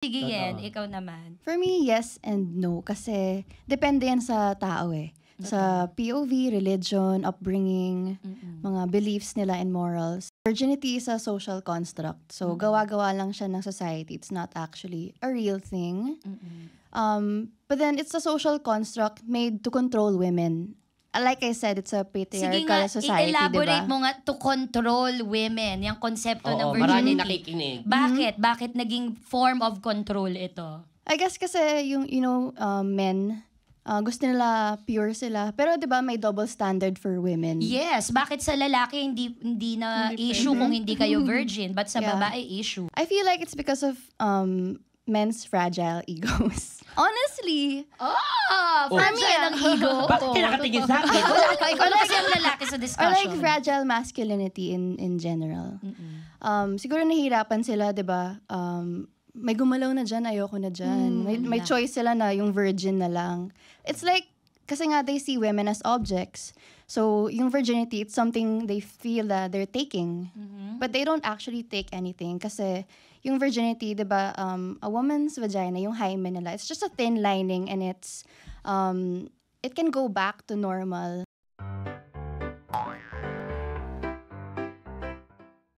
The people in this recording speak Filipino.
Sige Yen, Totoo. ikaw naman. For me, yes and no. Kasi depende yan sa tao eh. Sa POV, religion, upbringing, mga beliefs nila and morals. Virginity is a social construct. So, gawa-gawa lang siya ng society. It's not actually a real thing. But then, it's a social construct made to control women. Like I said, it's a Sige patriarchal nga, society, i-elaborate diba? mo nga to control women, yung konsepto ng Oo, maraming virginity. nakikinig. Bakit? Bakit naging form of control ito? I guess kasi yung, men, gusto nila pure sila. Pero 'di ba may double standard for women? Yes, bakit sa lalaki hindi na Hindi issue pwede. kung hindi kayo virgin, but sa Yeah. babae issue? I feel like it's because of men's fragile egos. Honestly. Fragile ang ego. Bakit ka nakatingin sa akin? Ikaw na kasi ang lalaki sa Or discussion. like fragile masculinity in general. Siguro nahihirapan sila, 'di ba? May gumalaw na dyan, ayoko na dyan. May choice sila na yung virgin na lang. It's like, kasi nga they see women as objects. So, yung virginity, it's something they feel that they're taking. But they don't actually take anything. Kasi yung virginity, di ba, a woman's vagina, yung hymen nila, it's just a thin lining and it can go back to normal